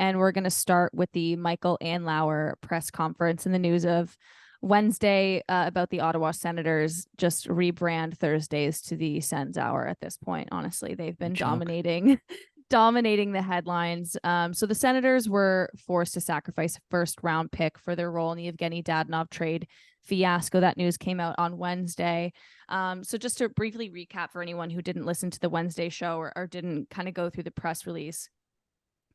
And we're going to start with the Michael Andlauer press conference and the news of Wednesday about the Ottawa Senators. Just rebrand Thursdays to the Sens Hour at this point. Honestly, they've been dominating the headlines. So the Senators were forced to sacrifice a first-round pick for their role in the Evgenii Dadanov trade fiasco. That news came out on Wednesday. So just to briefly recap for anyone who didn't listen to the Wednesday show or didn't kind of go through the press release,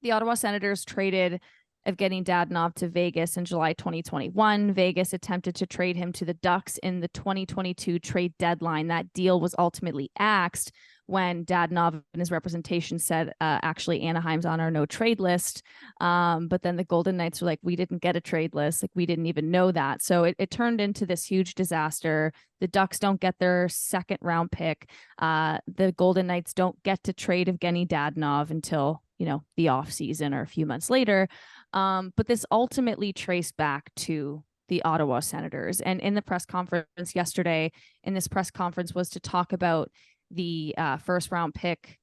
the Ottawa Senators traded Evgenii Dadanov to Vegas in July 2021. Vegas attempted to trade him to the Ducks in the 2022 trade deadline. That deal was ultimately axed when Dadanov and his representation said, actually, Anaheim's on our no trade list. But then the Golden Knights were like, we didn't get a trade list. Like, we didn't even know that. So it turned into this huge disaster. The Ducks don't get their second round pick. The Golden Knights don't get to trade Evgenii Dadanov until, the off season or a few months later. But this ultimately traced back to the Ottawa Senators. And in the press conference yesterday, this press conference was to talk about the first round pick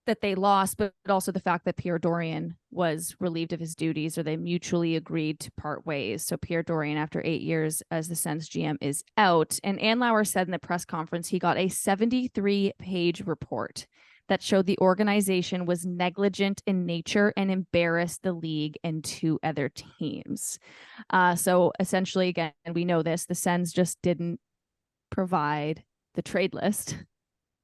that they lost, but also the fact that Pierre Dorion was relieved of his duties, or they mutually agreed to part ways. So Pierre Dorion, after 8 years as the Sens GM, is out. And Andlauer said in the press conference he got a 73-page report that showed the organization was negligent in nature and embarrassed the league and two other teams. So essentially, again, we know this, the Sens just didn't provide the trade list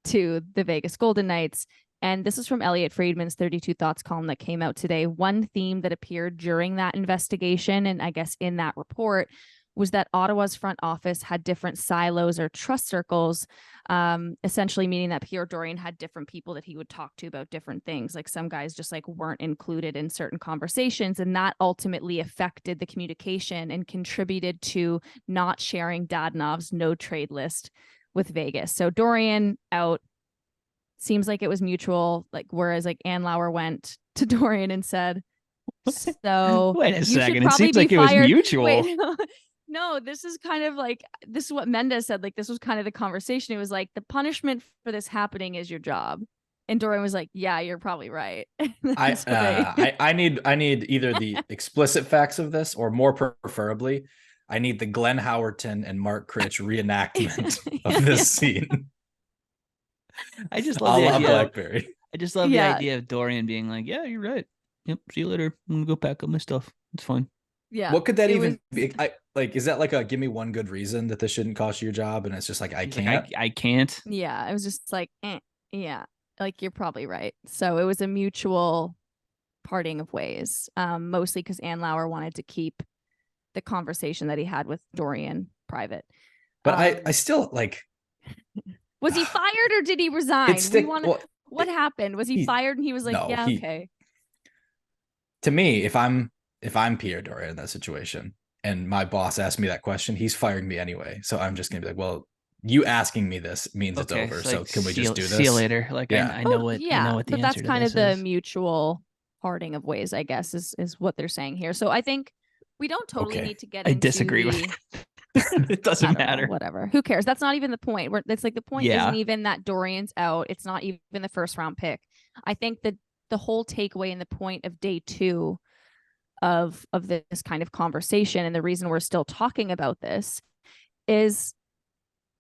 to the Vegas Golden Knights. And this is from Elliot Friedman's 32 Thoughts column that came out today. One theme that appeared during that investigation, and I guess in that report, was that Ottawa's front office had different silos or trust circles, essentially meaning that Pierre Dorion had different people that he would talk to about different things. Like, some guys just weren't included in certain conversations, and that ultimately affected the communication and contributed to not sharing Dadanov's no trade list with Vegas. So Dorion out. Seems like it was mutual, whereas Andlauer went to Dorion and said, so wait a second, it seems like it was mutual. Wait, no, this is kind of this is what Mendes said. This was kind of the conversation. It was the punishment for this happening is your job. And Dorian was like, yeah, you're probably right. I need either the explicit facts of this, or more preferably, I need the Glenn Howerton and Mark Critch reenactment of this scene. I just love the idea. Blackberry. I just love the idea of Dorian being like, yeah, you're right. Yep, see you later. I'm gonna go pack up my stuff. It's fine. Yeah. What could that even be? Is that a give me one good reason that this shouldn't cost you your job? And it's just I can't. I can't. Yeah, it was just yeah, you're probably right. So it was a mutual parting of ways, mostly because Andlauer wanted to keep the conversation that he had with Dorian private. But I still Was he fired or did he resign? What happened? Was he fired and he was like, no, yeah, okay. To me, if I'm Pierre Dorian in that situation and my boss asked me that question, he's firing me anyway. So I'm just gonna be like, well, you asking me this means it's over. So can we just do this? See you later. I know what the answer but that's kind of the mutual parting of ways, I guess, is what they're saying here. So I think we don't totally need to get into disagree with it doesn't matter. Whatever. Who cares? That's not even the point. It's the point isn't even that Dorian's out. It's not even the first round pick. I think that the whole takeaway and the point of day 2 of this kind of conversation, and the reason we're still talking about this, is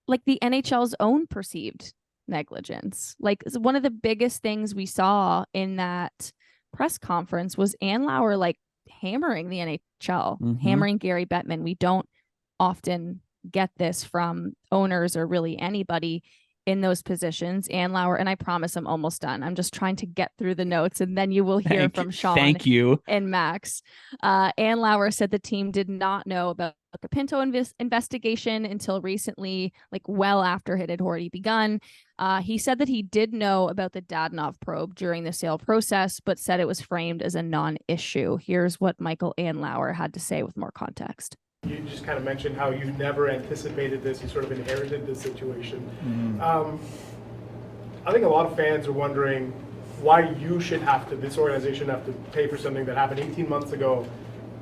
the NHL's own perceived negligence. One of the biggest things we saw in that press conference was Andlauer hammering the NHL, hammering Gary Bettman. We don't often get this from owners or really anybody in those positions. Andlauer, and I promise I'm almost done. I'm just trying to get through the notes, and then you will hear from Sean. Thank you. And Max. Andlauer said the team did not know about the Pinto investigation until recently, well after it had already begun. He said that he did know about the Dadanov probe during the sale process, but said it was framed as a non-issue. Here's what Michael Andlauer had to say with more context. You just kind of mentioned how you never anticipated this. You sort of inherited this situation. I think a lot of fans are wondering why this organization have to pay for something that happened 18 months ago,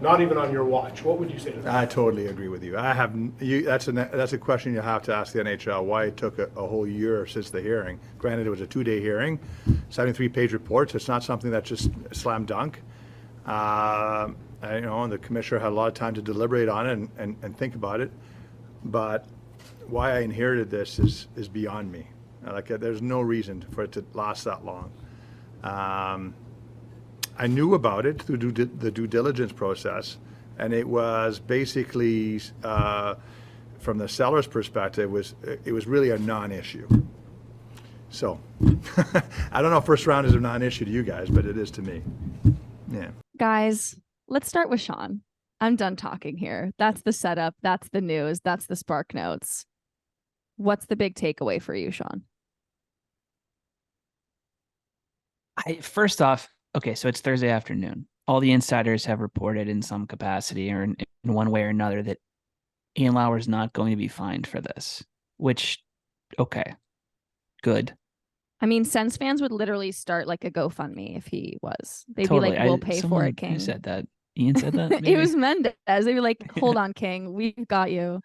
not even on your watch. What would you say to that? I totally agree with you. That's a question you have to ask the NHL, why it took a whole year since the hearing. Granted, it was a 2-day hearing, 73-page reports. It's not something that's just slam dunk. The commissioner had a lot of time to deliberate on it and think about it. But why I inherited this is beyond me. There's no reason for it to last that long. I knew about it through the due diligence process, and it was basically, from the seller's perspective, it was really a non-issue. So, I don't know if first round is a non-issue to you guys, but it is to me. Yeah. Guys, let's start with Sean. I'm done talking here. That's the setup. That's the news. That's the Spark Notes. What's the big takeaway for you, Sean? First off, okay, so it's Thursday afternoon. All the insiders have reported in some capacity or in one way or another that Andlauer is not going to be fined for this, which, okay, good. I mean, Sens fans would literally start like a GoFundMe if he was. They'd Totally. be like, we'll pay for it, King. Who said that? Ian said that? It was Mendez. They were like, hold on, King. We've got you.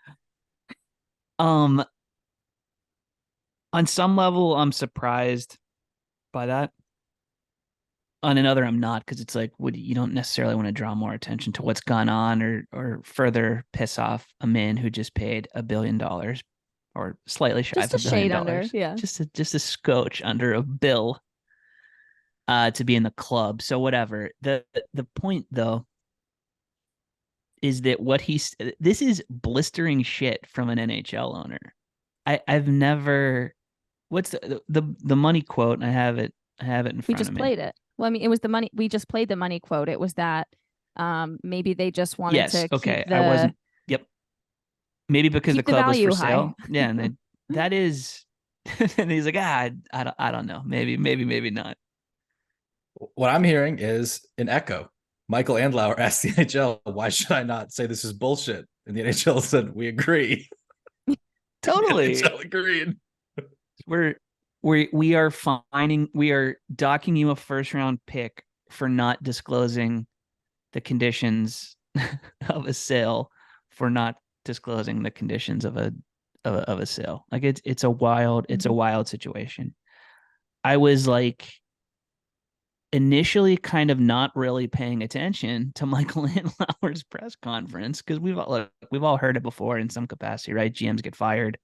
On some level, I'm surprised by that. On another, I'm not, because it's like, you don't necessarily want to draw more attention to what's gone on or further piss off a man who just paid $1 billion or slightly shy of $1 billion. Under, yeah. Just a scotch under a bill to be in the club. So whatever. The point though is that this is blistering shit from an NHL owner. I've never. What's the money quote? I have it in front of me. We just played it. Well, I mean, it was the money. We just played the money quote. It was that maybe they just wanted to. Okay. Keep I wasn't. Yep. Maybe because the club was for sale. Yeah, and that is. And he's like, I don't know. Maybe not. What I'm hearing is an echo. Michael Andlauer asked the NHL, "Why should I not say this is bullshit?" And the NHL said, "We agree." Totally. The NHL agreed. We are docking you a first round pick for not disclosing the conditions of a sale, for not disclosing the conditions of a sale. Like it's a wild situation. I was like initially kind of not really paying attention to Michael Andlauer's press conference because we've all heard it before in some capacity, right? GMs get fired.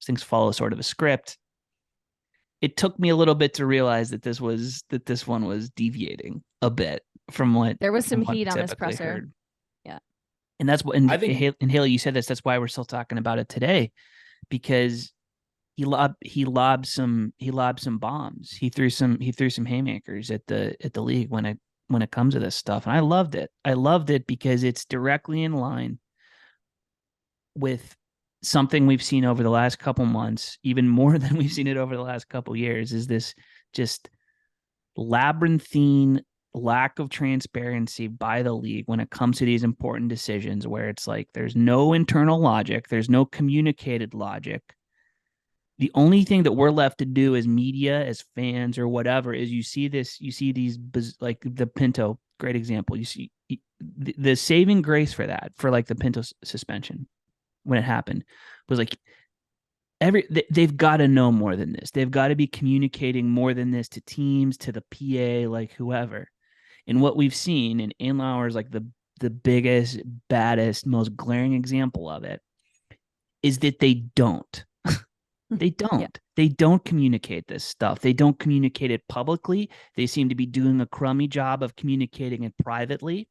Things follow sort of a script. It took me a little bit to realize that this one was deviating a bit from what there was some heat on this presser. Heard. Yeah. And that's what, and Hailey, you said this, that's why we're still talking about it today, because he lobbed some bombs. He threw some haymakers at the league when it comes to this stuff. And I loved it because it's directly in line with something we've seen over the last couple months, even more than we've seen it over the last couple years, is this just labyrinthine lack of transparency by the league when it comes to these important decisions, where it's like there's no internal logic, there's no communicated logic. The only thing that we're left to do as media, as fans or whatever, is you see these, like the Pinto, great example. You see the saving grace for that, for like the Pinto suspension when it happened, was like they've got to know more than this. They've got to be communicating more than this to teams, to the PA, like whoever. And what we've seen, and Andlauer is like the biggest, baddest, most glaring example of it, is that they don't. They don't. Yeah. They don't communicate this stuff. They don't communicate it publicly. They seem to be doing a crummy job of communicating it privately.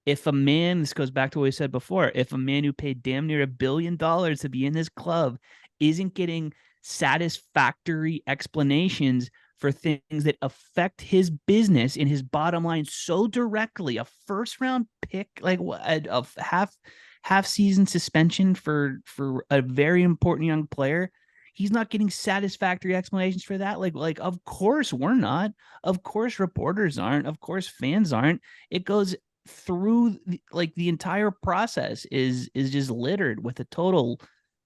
If a man, this goes back to what we said before, if a man who paid damn near $1 billion to be in this club isn't getting satisfactory explanations for things that affect his business and his bottom line so directly, a first round pick, like a half season suspension for a very important young player, he's not getting satisfactory explanations for that. Like, of course we're not. Of course reporters aren't. Of course fans aren't. It goes through the entire process is just littered with a total,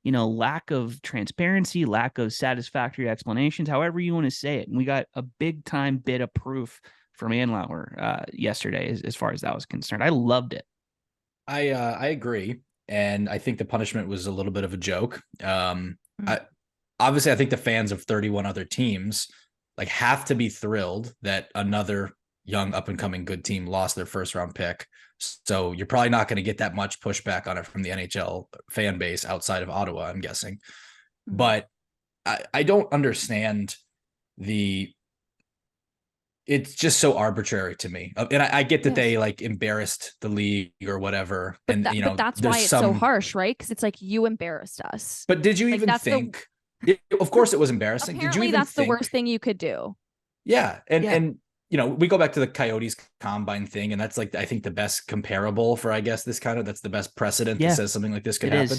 lack of transparency, lack of satisfactory explanations, however you want to say it. And we got a big time bit of proof from Andlauer yesterday as far as that was concerned. I loved it. I agree. And I think the punishment was a little bit of a joke. Obviously, I think the fans of 31 other teams have to be thrilled that another young up and coming good team lost their first round pick. So you're probably not going to get that much pushback on it from the NHL fan base outside of Ottawa, I'm guessing. Mhm. But I don't understand it's just so arbitrary to me. And I get that Yes. they like embarrassed the league or whatever. But, and but that's why it's so harsh, right? Because it's like, you embarrassed us. But did you Like, even that's think? Of course it was embarrassing. Did you Apparently even that's think the worst thing you could do. Yeah. And Yeah. and you know, we go back to the Coyotes combine thing, and that's like, I think the best comparable for, I guess, that's the best precedent that says something like this could happen.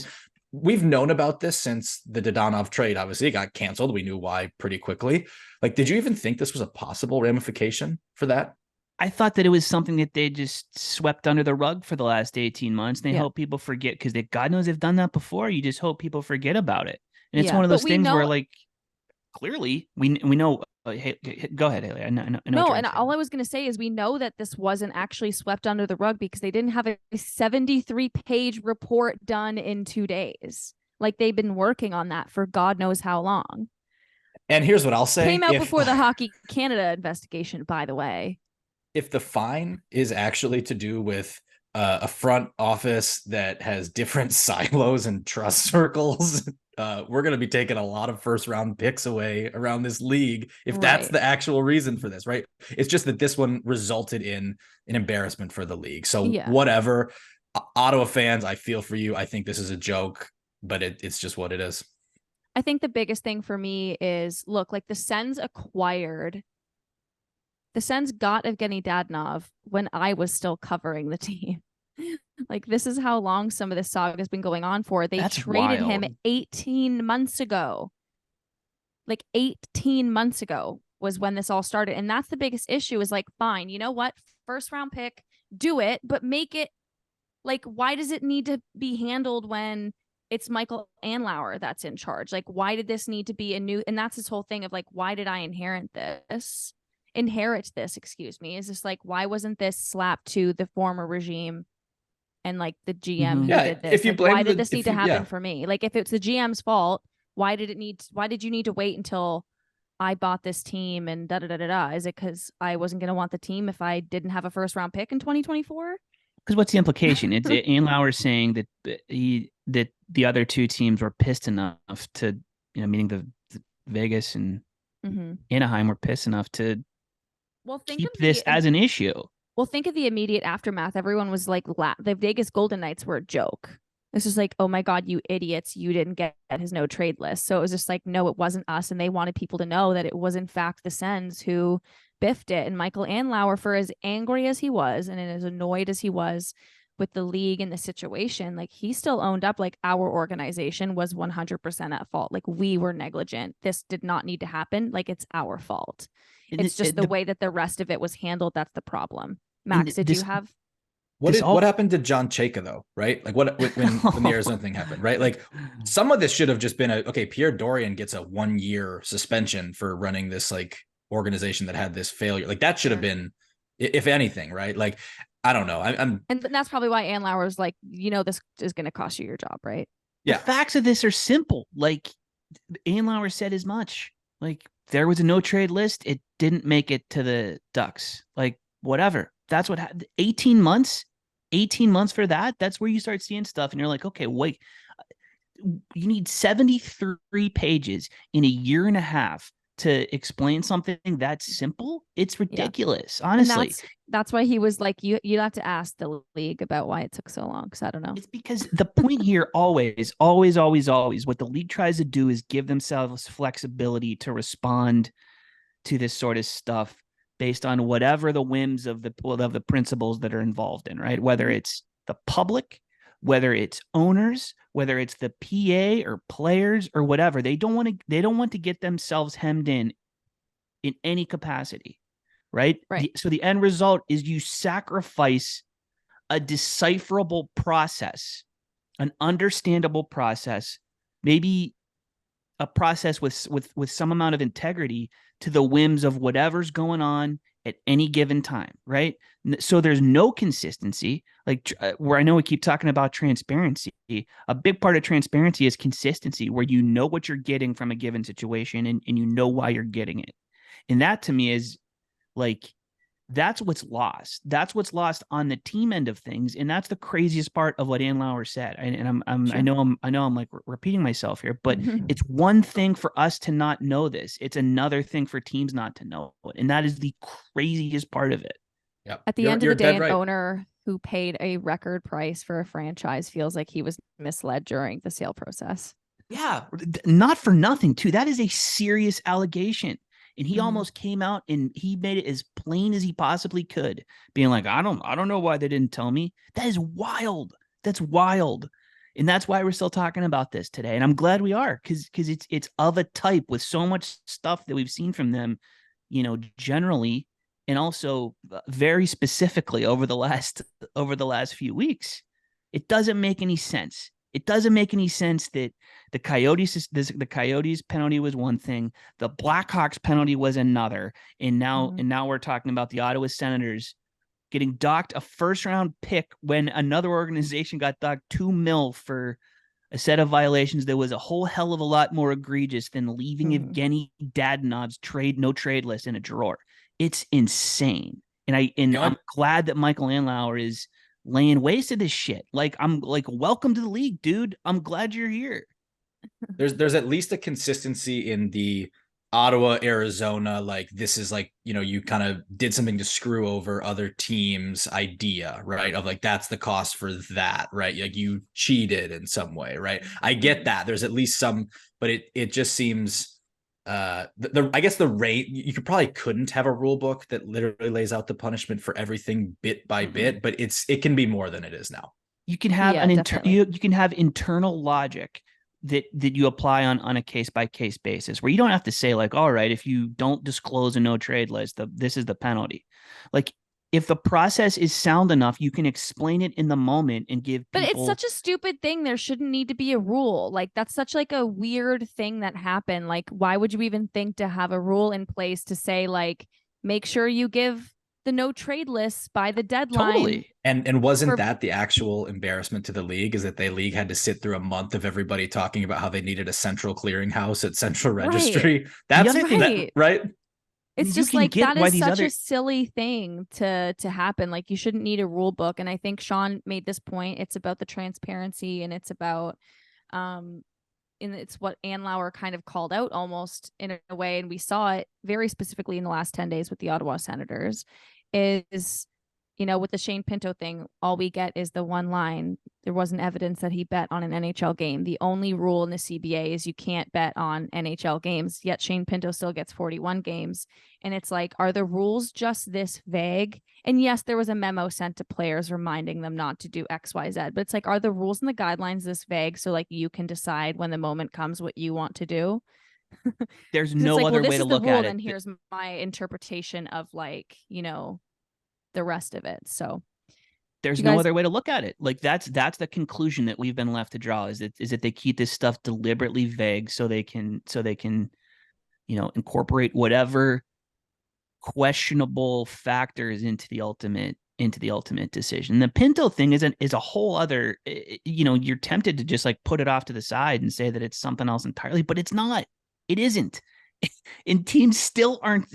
We've known about this since the Dadanov trade. Obviously, it got canceled. We knew why pretty quickly. Like, did you even think this was a possible ramification for that? I thought that it was something that they just swept under the rug for the last 18 months. They Yeah. hope people forget, because God knows they've done that before. You just hope people forget about it. And it's Yeah, one of but those we things where, know- like, clearly we know. Hey, go ahead, Hailey. I know what No, you're and saying. all I was going to say is we know that this wasn't actually swept under the rug because they didn't have a 73-page report done in 2 days. Like, they've been working on that for God knows how long. And here's what I'll say. Came out before the Hockey Canada investigation, by the way. If the fine is actually to do with a front office that has different silos and trust circles, we're going to be taking a lot of first round picks away around this league if that's Right. the actual reason for this, right? It's just that this one resulted in an embarrassment for the league. So Yeah. whatever. Ottawa fans, I feel for you. I think this is a joke, but it's just what it is. I think the biggest thing for me is, look, like, the Sens got Evgenii Dadanov when I was still covering the team. Like, this is how long some of this saga has been going on for. They That's traded him wild. 18 months ago. Like, 18 months ago was when this all started. And that's the biggest issue, is like, fine, you know what? First round pick, do it, but make it, like, why does it need to be handled when it's Michael Andlauer that's in charge? Like, why did this need to be a new, and that's this whole thing of like, why did I inherit this, excuse me, is just like, why wasn't this slapped to the former regime and like the GM who Yeah, did this? if you Like, blame why did the- this if need to you- happen yeah. for me? Like, if it's the GM's fault, why did you need to wait until I bought this team and da da da da da? Is it because I wasn't going to want the team if I didn't have a first round pick in 2024? Because what's the implication? It's Andlauer saying that that the other two teams were pissed enough to, meaning the Vegas and Mm-hmm. Anaheim were pissed enough to Well, keep this as an issue. Well, think of the immediate aftermath. Everyone was like, the Vegas Golden Knights were a joke. It's just like, oh my God, you idiots, you didn't get his no trade list. So it was just like, no, it wasn't us. And they wanted people to know that it was in fact the Sens who biffed it. And Michael Andlauer, for as angry as he was and as annoyed as he was with the league and the situation, like, he still owned up, like, our organization was 100% at fault. Like, we were negligent. This did not need to happen. Like, it's our fault. It's just the way that the rest of it was handled. That's the problem. Max, did you have? What happened to John Chayka though? Right? Like, when the Arizona thing happened, right? Like, some of this should have just been okay, Pierre Dorion gets a 1-year suspension for running this like organization that had this failure. Like, that should have been, if anything, right? Like, I don't know. And that's probably why Andlauer was like, this is going to cost you your job, right? Yeah. The facts of this are simple. Like, Andlauer said as much. Like, there was a no trade list. It didn't make it to the Ducks. Like, whatever. That's what happened. 18 months for that. That's where you start seeing stuff. And you're like, okay, wait, you need 73 pages in a year and a half to explain something that simple. It's ridiculous. Honestly. And that's why he was like, you'd have to ask the league about why it took so long. Cause I don't know. It's because the point here always, what the league tries to do is give themselves flexibility to respond to this sort of stuff based on whatever the whims of the principles that are involved in, right? Whether it's the public, whether it's owners, whether it's the PA or players or whatever, they don't want to get themselves hemmed in any capacity, right? So the end result is you sacrifice a decipherable process, an understandable process, maybe a process with some amount of integrity to the whims of whatever's going on at any given time, right? So there's no consistency, like where I know we keep talking about transparency. A big part of transparency is consistency, where you know what you're getting from a given situation and you know why you're getting it. And that to me is like That's what's lost. That's what's lost on the team end of things, and that's the craziest part of what Andlauer said. I know I'm like repeating myself here, but it's one thing for us to not know this. It's another thing for teams not to know it, and that is the craziest part of it. Yep. At the end of the day, an owner who paid a record price for a franchise feels like he was misled during the sale process. Yeah, not for nothing too. That is a serious allegation. And he almost came out and he made it as plain as he possibly could, being like, I don't know why they didn't tell me. That is wild. That's wild. And that's why we're still talking about this today. And I'm glad we are, because it's of a type with so much stuff that we've seen from them, generally, and also very specifically over the last few weeks. It doesn't make any sense. It doesn't make any sense that the Coyotes penalty was one thing, the Blackhawks penalty was another, and now we're talking about the Ottawa Senators getting docked a first-round pick when another organization got docked $2 million for a set of violations that was a whole hell of a lot more egregious than leaving Evgenii Dadanov's no trade list in a drawer. It's insane, and I'm glad that Michael Andlauer is laying waste to this shit. Like, I'm like, welcome to the league, dude. I'm glad you're here. There's at least a consistency in the Ottawa, Arizona, like, this is like, you kind of did something to screw over other teams idea, right? Of like, that's the cost for that, right? Like, you cheated in some way, right? I get that. There's at least some, but it just seems I guess the rate, you couldn't have a rule book that literally lays out the punishment for everything bit by bit, but it can be more than it is now. You can have you can have internal logic that you apply on a case by case basis, where you don't have to say like, all right, if you don't disclose a no trade list, this is the penalty. Like, if the process is sound enough, you can explain it in the moment and give people... But it's such a stupid thing. There shouldn't need to be a rule. Like, that's such like a weird thing that happened. Like, why would you even think to have a rule in place to say, like, make sure you give the no trade lists by the deadline? Totally. And wasn't that the actual embarrassment to the league, is that the league had to sit through a month of everybody talking about how they needed a central clearinghouse at Central Registry? That's right. Right. It's just like, that is such a silly thing to happen. Like, you shouldn't need a rule book. And I think Sean made this point. It's about the transparency, and it's about, and it's what Andlauer kind of called out almost in a way. And we saw it very specifically in the last 10 days with the Ottawa Senators is, with the Shane Pinto thing, all we get is the one line. There wasn't evidence that he bet on an NHL game. The only rule in the CBA is you can't bet on NHL games, yet Shane Pinto still gets 41 games. And it's like, are the rules just this vague? And yes, there was a memo sent to players reminding them not to do X, Y, Z, but it's like, are the rules and the guidelines this vague so like you can decide when the moment comes what you want to do? There's no other way to look at it. And here's my interpretation of like, the rest of it. So there's no other way to look at it. Like, that's the conclusion that we've been left to draw, is that they keep this stuff deliberately vague so they can incorporate whatever questionable factors into the ultimate decision. The Pinto thing is a whole other, you're tempted to just like put it off to the side and say that it's something else entirely, but it's not. It isn't. And teams still aren't,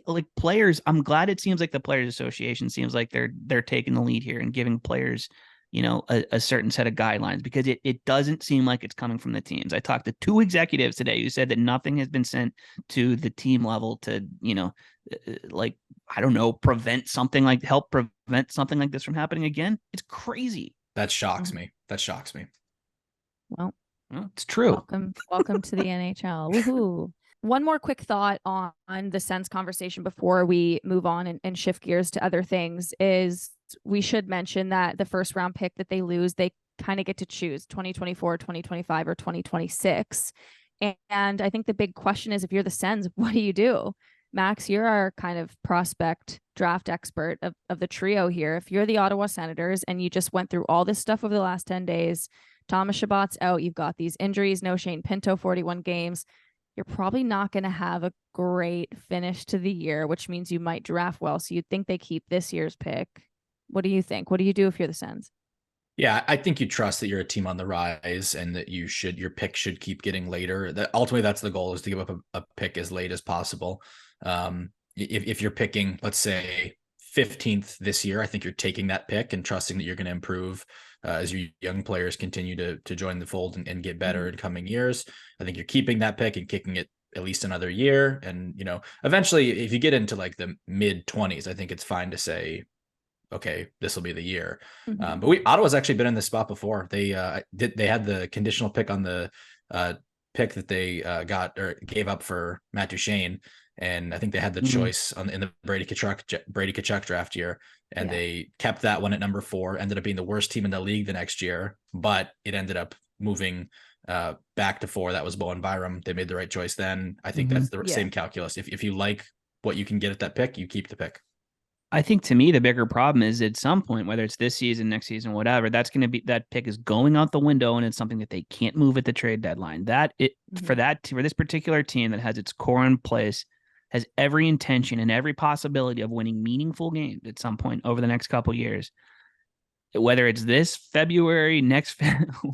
like, players. I'm glad it seems like the Players Association seems like they're taking the lead here and giving players, a certain set of guidelines, because it doesn't seem like it's coming from the teams. I talked to 2 executives today who said that nothing has been sent to the team level to, like, I don't know, help prevent something like this from happening again. It's crazy. That shocks me. Well, it's true. Welcome to the NHL. Woohoo. One more quick thought on the Sens conversation before we move on and shift gears to other things is we should mention that the first round pick that they lose, they kind of get to choose 2024, 2025, or 2026. And I think the big question is, if you're the Sens, what do you do? Max, you're our kind of prospect draft expert of the trio here. If you're the Ottawa Senators and you just went through all this stuff over the last 10 days, Thomas Chabot's out, you've got these injuries, no Shane Pinto, 41 games. You're probably not going to have a great finish to the year, which means you might draft well. So you'd think they keep this year's pick. What do you think? What do you do if you're the Sens? Yeah, I think you trust that you're a team on the rise and that your pick should keep getting later. That ultimately, that's the goal, is to give up a pick as late as possible. If you're picking, let's say, 15th this year. I think you're taking that pick and trusting that you're going to improve as your young players continue to join the fold and get better in coming years. I think you're keeping that pick and kicking it at least another year. And, you know, eventually if you get into like the mid 20s, I think it's fine to say, okay, this will be the year. But Ottawa's actually been in this spot before. They had the conditional pick on the pick that they got or gave up for Matt Duchene. And I think they had the choice in the Brady Tkachuk draft year, and they kept that one at number 4. Ended up being the worst team in the league the next year, but it ended up moving back to 4. That was Bowen Byram. They made the right choice then. I think that's the same calculus. If you like what you can get at that pick, you keep the pick. I think to me, the bigger problem is at some point, whether it's this season, next season, whatever, that's going to be, that pick is going out the window, and it's something that they can't move at the trade deadline. For this particular team that has its core in place, has every intention and every possibility of winning meaningful games at some point over the next couple of years, whether it's this February, next,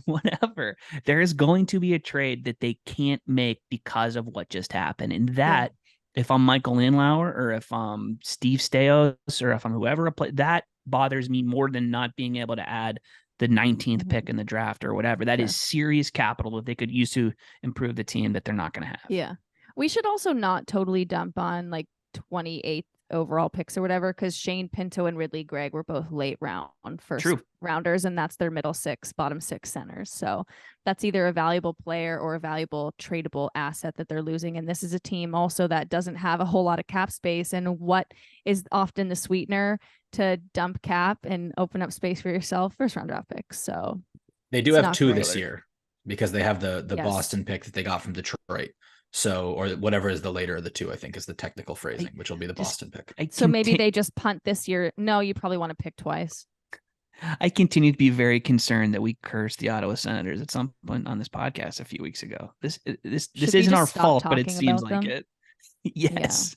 whatever, there is going to be a trade that they can't make because of what just happened. And that, if I'm Michael Andlauer or if I'm Steve Stais or if I'm whoever, that bothers me more than not being able to add the 19th pick in the draft or whatever. That is serious capital that they could use to improve the team that they're not going to have. Yeah. We should also not totally dump on like 28th overall picks or whatever, because Shane Pinto and Ridley Gregg were both late first rounders, and that's their middle 6, bottom 6 centers. So that's either a valuable player or a valuable tradable asset that they're losing. And this is a team also that doesn't have a whole lot of cap space. And what is often the sweetener to dump cap and open up space for yourself? First round draft picks. So they do have 2 this year because they have the Boston pick that they got from Detroit. So, or whatever is the later of the 2, I think is the technical phrasing, which will be the Boston pick. So maybe they just punt this year. No, you probably want to pick twice. I continue to be very concerned that we cursed the Ottawa Senators at some point on this podcast a few weeks ago. This isn't our fault, but it seems like it. Yes.